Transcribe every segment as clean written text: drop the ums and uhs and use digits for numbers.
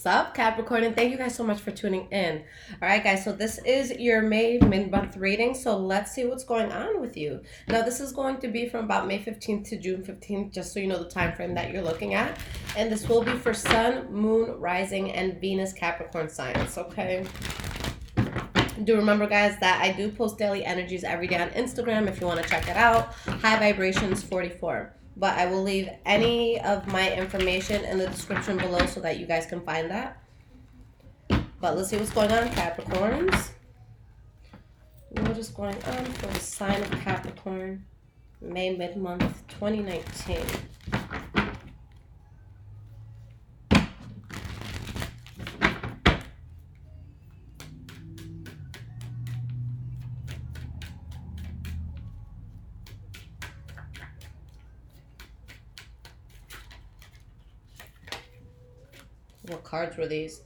Up, Capricorn, and thank you guys so much for tuning in. All right, guys, so this is your May mid-month reading, so let's see what's going on with you. Now, this is going to be from about May 15th to June 15th, just so you know the time frame that you're looking at. And this will be for Sun, Moon, Rising, and Venus Capricorn signs, okay? Do remember, guys, that I do post daily energies every day on Instagram if you want to check it out. High Vibrations 44. But I will leave any of my information in the description below so that you guys can find that. But let's see what's going on, Capricorns. What is going on for the sign of Capricorn, May mid-month 2019? What cards were these?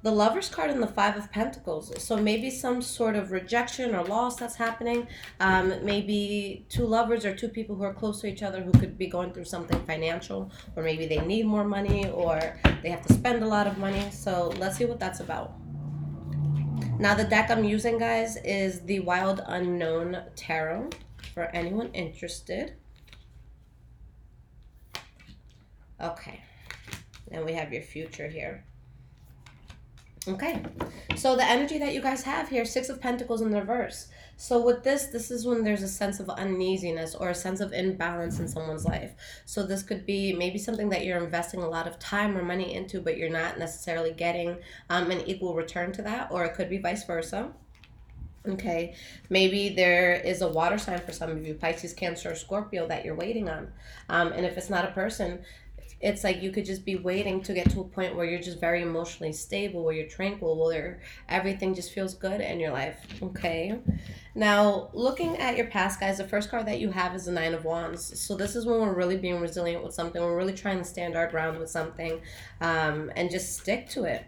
The Lover's card and the Five of Pentacles. So maybe some sort of rejection or loss that's happening. Maybe two lovers or two people who are close to each other who could be going through something financial, or maybe they need more money, or they have to spend a lot of money. So let's see what that's about. Now, the deck I'm using, guys, is the Wild Unknown Tarot for anyone interested. Okay. And we have your future here. Okay, so the energy that you guys have here, Six of Pentacles in the reverse. So with this is when there's a sense of uneasiness or a sense of imbalance in someone's life. So this could be maybe something that you're investing a lot of time or money into, but you're not necessarily getting an equal return to that, or it could be vice versa. Okay, maybe there is a water sign for some of you, Pisces, Cancer, or Scorpio, that you're waiting on. And if it's not a person, it's like you could just be waiting to get to a point where you're just very emotionally stable, where you're tranquil, where everything just feels good in your life. Okay. Now, looking at your past, guys, the first card that you have is the Nine of Wands. So this is when we're really being resilient with something. We're really trying to stand our ground with something, and just stick to it.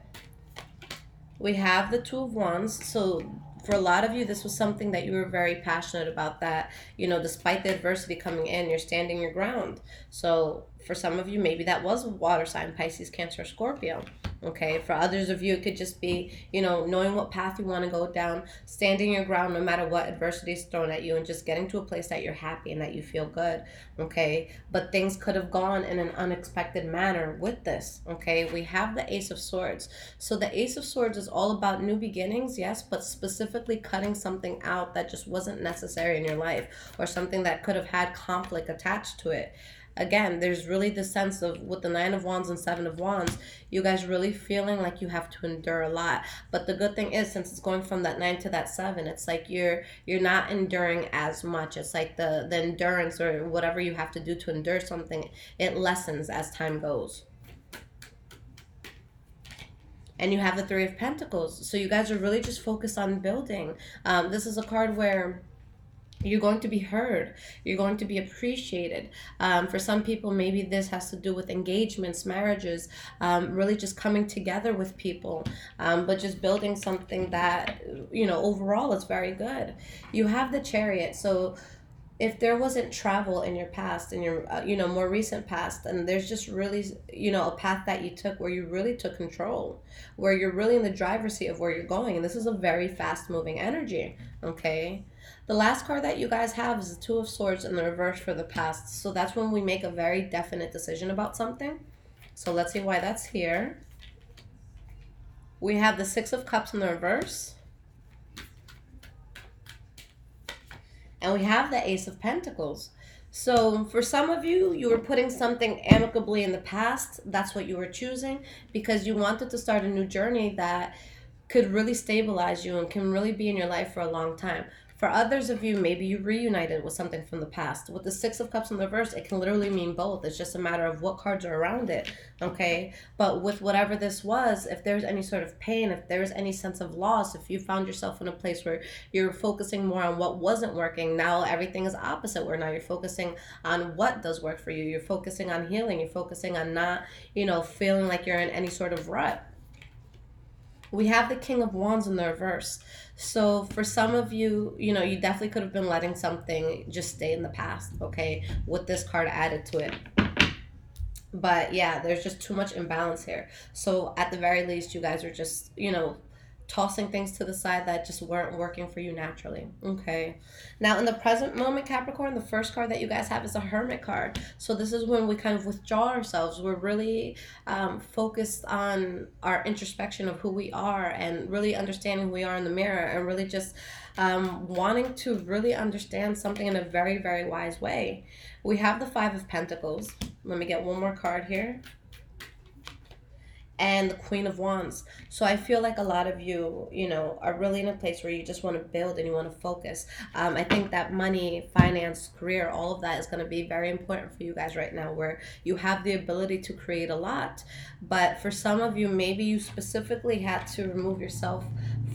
We have the Two of Wands. So for a lot of you, this was something that you were very passionate about, that, you know, despite the adversity coming in, you're standing your ground. So for some of you, maybe that was a water sign, Pisces, Cancer, Scorpio. Okay, for others of you, it could just be, you know, knowing what path you want to go down, standing your ground no matter what adversity is thrown at you, and just getting to a place that you're happy and that you feel good. Okay, but things could have gone in an unexpected manner with this. Okay, we have the Ace of Swords. So the Ace of Swords is all about new beginnings, yes, but specifically cutting something out that just wasn't necessary in your life, or something that could have had conflict attached to it. Again, there's really the sense of, with the Nine of Wands and Seven of Wands, you guys really feeling like you have to endure a lot. But the good thing is, since it's going from that 9 to that 7, it's like you're not enduring as much. It's like the endurance, or whatever you have to do to endure something, it lessens as time goes. And you have the Three of Pentacles. So you guys are really just focused on building. This is a card where you're going to be heard. You're going to be appreciated. For some people, maybe this has to do with engagements, marriages, really just coming together with people, but just building something that, you know, overall is very good. You have the Chariot. So if there wasn't travel in your past, in your you know, more recent past, and there's just really, you know, a path that you took where you really took control, where you're really in the driver's seat of where you're going, and this is a very fast moving energy. Okay, the last card that you guys have is the Two of Swords in the reverse for the past. So that's when we make a very definite decision about something. So let's see why that's here. We have the Six of Cups in the reverse. And we have the Ace of Pentacles. So for some of you, you were putting something amicably in the past. That's what you were choosing, because you wanted to start a new journey that could really stabilize you and can really be in your life for a long time. For others of you, maybe you reunited with something from the past. With the Six of Cups in the reverse, it can literally mean both. It's just a matter of what cards are around it, okay? But with whatever this was, if there's any sort of pain, if there's any sense of loss, if you found yourself in a place where you're focusing more on what wasn't working, now everything is opposite, where now you're focusing on what does work for you. You're focusing on healing. You're focusing on not, you know, feeling like you're in any sort of rut. We have the King of Wands in the reverse. So for some of you, you know, you definitely could have been letting something just stay in the past, okay, with this card added to it. But yeah, there's just too much imbalance here. So at the very least, you guys are just, tossing things to the side that just weren't working for you naturally. Okay. Now, in the present moment, Capricorn, the first card that you guys have is a Hermit card. So this is when we kind of withdraw ourselves. We're really focused on our introspection of who we are and really understanding who we are in the mirror and really just wanting to really understand something in a very, very wise way. We have the Five of Pentacles. Let me get one more card here. And the Queen of Wands. So I feel like a lot of you, are really in a place where you just want to build and you want to focus. I think that money, finance, career, all of that is going to be very important for you guys right now, where you have the ability to create a lot. But for some of you, maybe you specifically had to remove yourself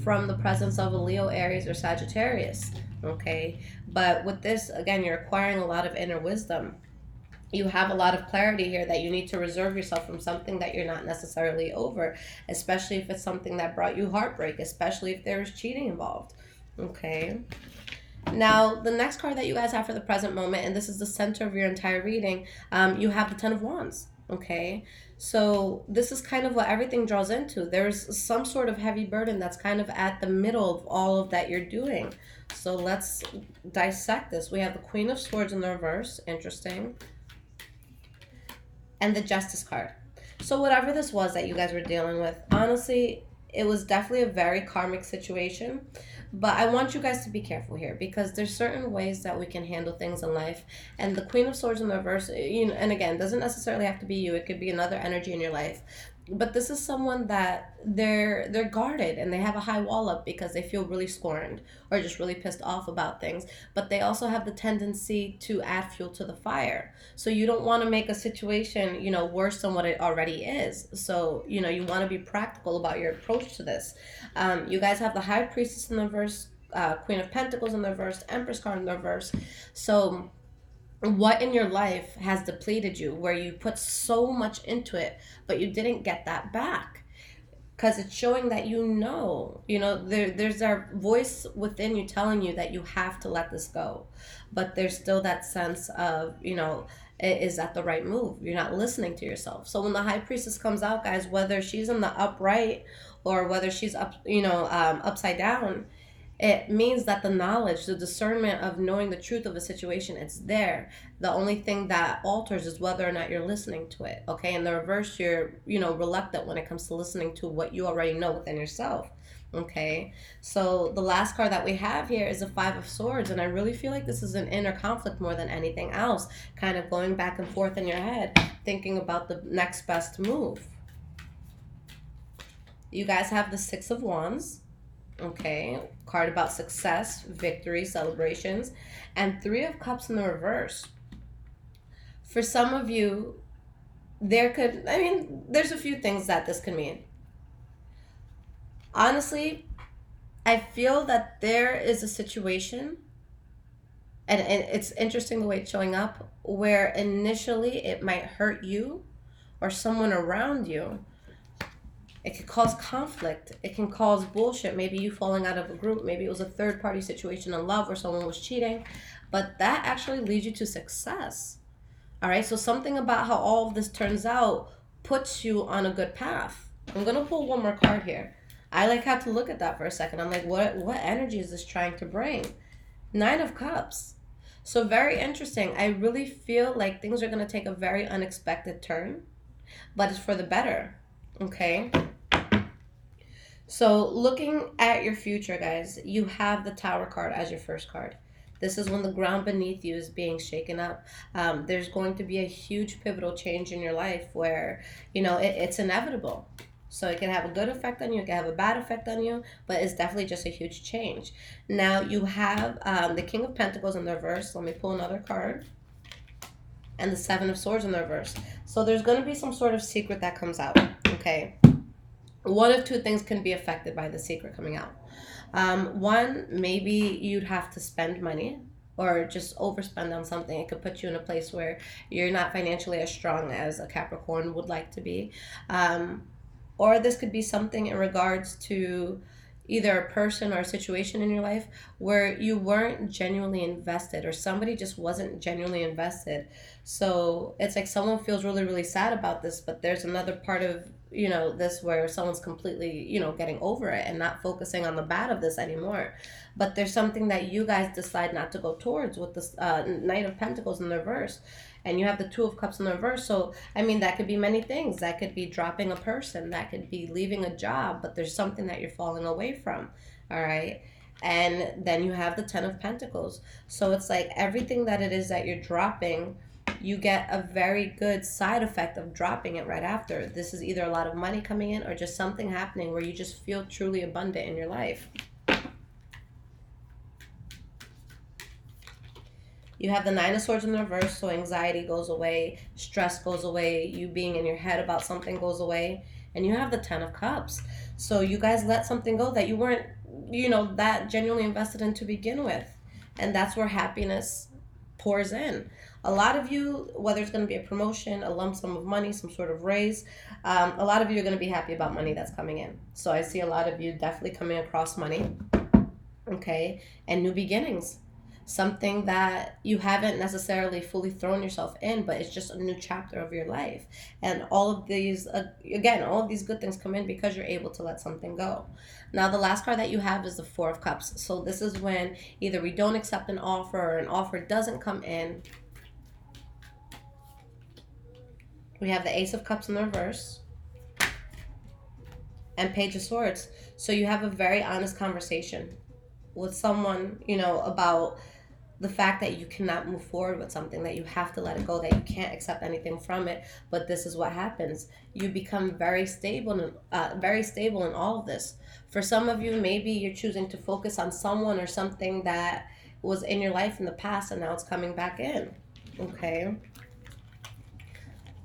from the presence of a Leo, Aries, or Sagittarius. Okay. But with this, again, you're acquiring a lot of inner wisdom. You have a lot of clarity here that you need to reserve yourself from something that you're not necessarily over, especially if it's something that brought you heartbreak, especially if there is cheating involved. Okay. Now, the next card that you guys have for the present moment, and this is the center of your entire reading, you have the Ten of Wands. Okay. So this is kind of what everything draws into. There's some sort of heavy burden that's kind of at the middle of all of that you're doing. So let's dissect this. We have the Queen of Swords in the reverse. Interesting. And the Justice card. So whatever this was that you guys were dealing with, honestly, it was definitely a very karmic situation. But I want you guys to be careful here, because there's certain ways that we can handle things in life. And the Queen of Swords in the reverse, and again, doesn't necessarily have to be you. It could be another energy in your life. But this is someone that they're guarded and they have a high wall up because they feel really scorned or just really pissed off about things. But they also have the tendency to add fuel to the fire. So you don't want to make a situation, worse than what it already is. So, you want to be practical about your approach to this. You guys have the High Priestess in the reverse, Queen of Pentacles in the reverse, Empress card in the reverse. So what in your life has depleted you, where you put so much into it but you didn't get that back? Because it's showing that there's our voice within you telling you that you have to let this go, but there's still that sense of is that the right move? You're not listening to yourself. So when the High Priestess comes out, guys, whether she's in the upright or whether she's upside down, it means that the knowledge, the discernment of knowing the truth of a situation, it's there. The only thing that alters is whether or not you're listening to it. Okay. In the reverse, you're, reluctant when it comes to listening to what you already know within yourself. Okay. So the last card that we have here is the Five of Swords. And I really feel like this is an inner conflict more than anything else, kind of going back and forth in your head, thinking about the next best move. You guys have the Six of Wands. Okay, card about success, victory, celebrations, and Three of Cups in the reverse. For some of you, there's a few things that this could mean. Honestly, I feel that there is a situation, and it's interesting the way it's showing up, where initially it might hurt you or someone around you. It could cause conflict. It can cause bullshit. Maybe you falling out of a group. Maybe it was a third-party situation in love where someone was cheating. But that actually leads you to success. All right? So something about how all of this turns out puts you on a good path. I'm going to pull one more card here. I had to look at that for a second. I'm like, what energy is this trying to bring? Nine of Cups. So very interesting. I really feel like things are going to take a very unexpected turn. But it's for the better. Okay? So looking at your future, guys, you have the Tower card as your first card. This is when the ground beneath you is being shaken up. There's going to be a huge pivotal change in your life where, it's inevitable. So it can have a good effect on you, it can have a bad effect on you, but it's definitely just a huge change. Now you have the King of Pentacles in the reverse. Let me pull another card. And the Seven of Swords in the reverse. So there's going to be some sort of secret that comes out, okay? One of two things can be affected by the secret coming out. One, maybe you'd have to spend money or just overspend on something. It could put you in a place where you're not financially as strong as a Capricorn would like to be. Or this could be something in regards to, either a person or a situation in your life where you weren't genuinely invested, or somebody just wasn't genuinely invested. So it's like someone feels really, really sad about this, but there's another part of, you know, this where someone's completely, you know, getting over it and not focusing on the bad of this anymore. But there's something that you guys decide not to go towards with this Knight of Pentacles in the reverse. And you have the Two of Cups in the reverse. So, I mean, that could be many things. That could be dropping a person. That could be leaving a job. But there's something that you're falling away from. All right. And then you have the Ten of Pentacles. So it's like everything that it is that you're dropping, you get a very good side effect of dropping it right after. This is either a lot of money coming in or just something happening where you just feel truly abundant in your life. You have the Nine of Swords in the reverse, so anxiety goes away, stress goes away, you being in your head about something goes away. And you have the Ten of Cups. So you guys let something go that you weren't, you know, that genuinely invested in to begin with. And that's where happiness pours in. A lot of you, whether it's going to be a promotion, a lump sum of money, some sort of raise, a lot of you are going to be happy about money that's coming in. So I see a lot of you definitely coming across money, okay, and new beginnings. Something that you haven't necessarily fully thrown yourself in, but it's just a new chapter of your life. And all of these, again, all of these good things come in because you're able to let something go. Now, the last card that you have is the Four of Cups. So this is when either we don't accept an offer or an offer doesn't come in. We have the Ace of Cups in the reverse and Page of Swords. So you have a very honest conversation with someone, you know, about the fact that you cannot move forward with something, that you have to let it go, that you can't accept anything from it. But this is what happens. You become very stable in all of this. For some of you, maybe you're choosing to focus on someone or something that was in your life in the past and now it's coming back in. Okay.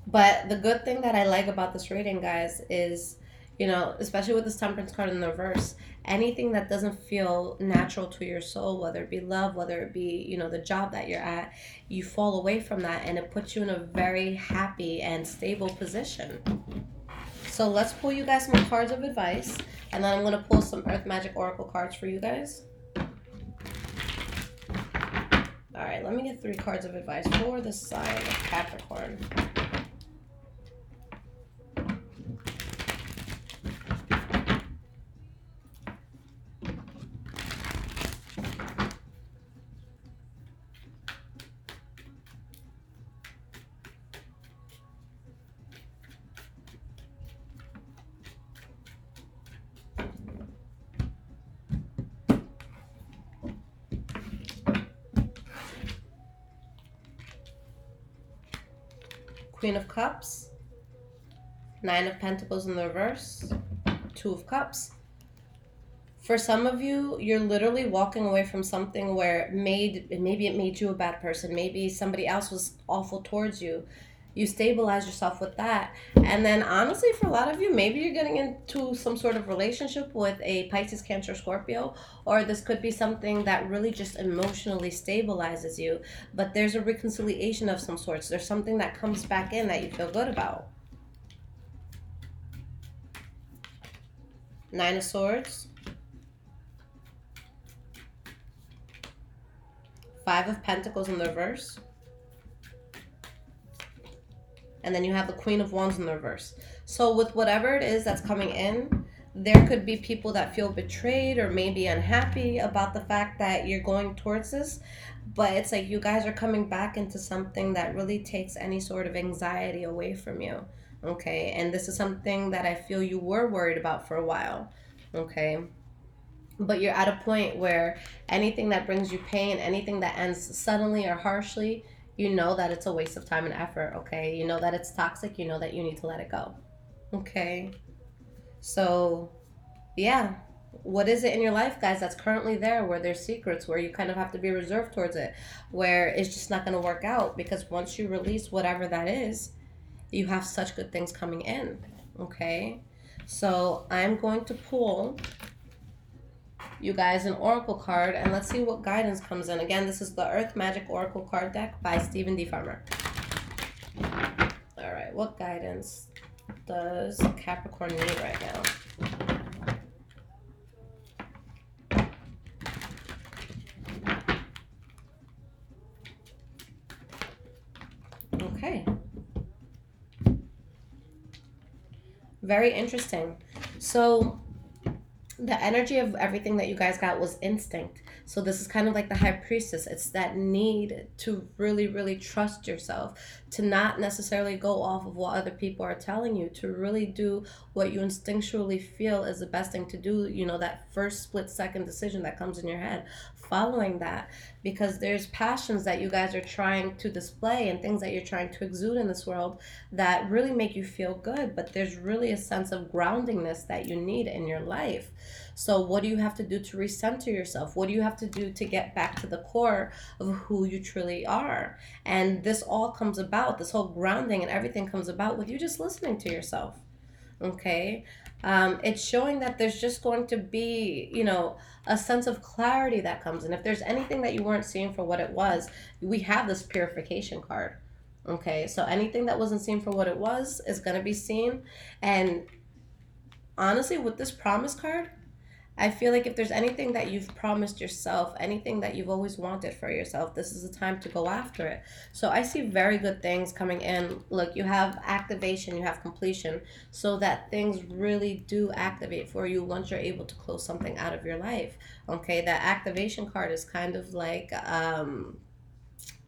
But the good thing that I like about this reading, guys, is, you know, especially with this Temperance card in the reverse, anything that doesn't feel natural to your soul, whether it be love, whether it be, you know, the job that you're at, you fall away from that and it puts you in a very happy and stable position. So let's pull you guys some cards of advice, and then I'm going to pull some Earth Magic Oracle cards for you guys. All right, let me get 3 cards of advice for the sign of Capricorn. Queen of Cups, Nine of Pentacles in the reverse, Two of Cups. For some of you, you're literally walking away from something where maybe it made you a bad person. Maybe somebody else was awful towards you. You stabilize yourself with that. And then honestly, for a lot of you, maybe you're getting into some sort of relationship with a Pisces, Cancer, Scorpio, or this could be something that really just emotionally stabilizes you. But there's a reconciliation of some sorts. There's something that comes back in that you feel good about. Nine of Swords. Five of Pentacles in the reverse. And then you have the Queen of Wands in the reverse. So with whatever it is that's coming in, there could be people that feel betrayed or maybe unhappy about the fact that you're going towards this. But it's like you guys are coming back into something that really takes any sort of anxiety away from you. Okay. And this is something that I feel you were worried about for a while. Okay. But you're at a point where anything that brings you pain, anything that ends suddenly or harshly, you know that it's a waste of time and effort, okay? You know that it's toxic. You know that you need to let it go, okay? So, yeah. What is it in your life, guys, that's currently there where there's secrets, where you kind of have to be reserved towards it, where it's just not going to work out? Because once you release whatever that is, you have such good things coming in, okay? So I'm going to pull you guys an oracle card, and let's see what guidance comes in. Again, this is the Earth Magic Oracle card deck by Stephen D. Farmer. All right, what guidance does Capricorn need right now? Very interesting. So the energy of everything that you guys got was instinct. So this is kind of like the high priestess. It's that need to really, really trust yourself, to not necessarily go off of what other people are telling you, to really do what you instinctually feel is the best thing to do. You know, that first split second decision that comes in your head, following that, because there's passions that you guys are trying to display and things that you're trying to exude in this world that really make you feel good, but there's really a sense of groundingness that you need in your life. So what do you have to do to recenter yourself? What do you have to do to get back to the core of who you truly are? And this all comes about, this whole grounding and everything comes about with you just listening to yourself. Okay. It's showing that there's just going to be, you know, a sense of clarity that comes in. If there's anything that you weren't seeing for what it was, we have this purification card. Okay, so anything that wasn't seen for what it was is going to be seen. And honestly, with this promise card, I feel like if there's anything that you've promised yourself, anything that you've always wanted for yourself, this is the time to go after it. So I see very good things coming in. Look, you have activation, you have completion, so that things really do activate for you once you're able to close something out of your life. Okay, that activation card is kind of like,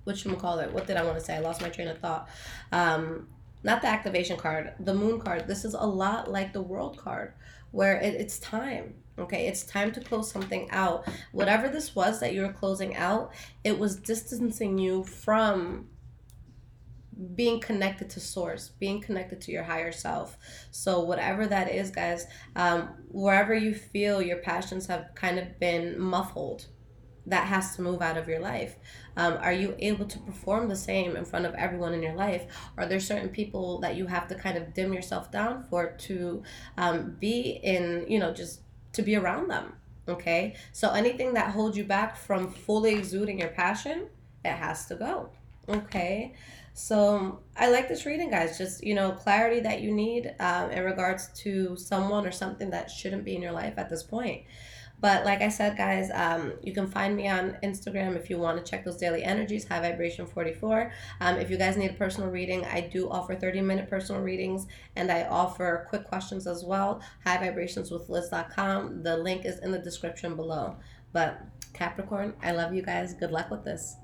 whatchamacallit, what did I want to say? I lost my train of thought. Not the activation card, the moon card. This is a lot like the world card, where it's time. Okay, it's time to close something out. Whatever this was that you were closing out, it was distancing you from being connected to source, being connected to your higher self. So whatever that is, guys, wherever you feel your passions have kind of been muffled, that has to move out of your life. Are you able to perform the same in front of everyone in your life? Are there certain people that you have to kind of dim yourself down for to be in, you know, just to be around them? Okay, so anything that holds you back from fully exuding your passion, it has to go. Okay, so I like this reading, guys. Just, you know, clarity that you need in regards to someone or something that shouldn't be in your life at this point. But like I said, guys, you can find me on Instagram if you want to check those daily energies, High Vibration 44. If you guys need a personal reading, I do offer 30-minute personal readings, and I offer quick questions as well. HighVibrationsWithLiz.com. The link is in the description below. But Capricorn, I love you guys. Good luck with this.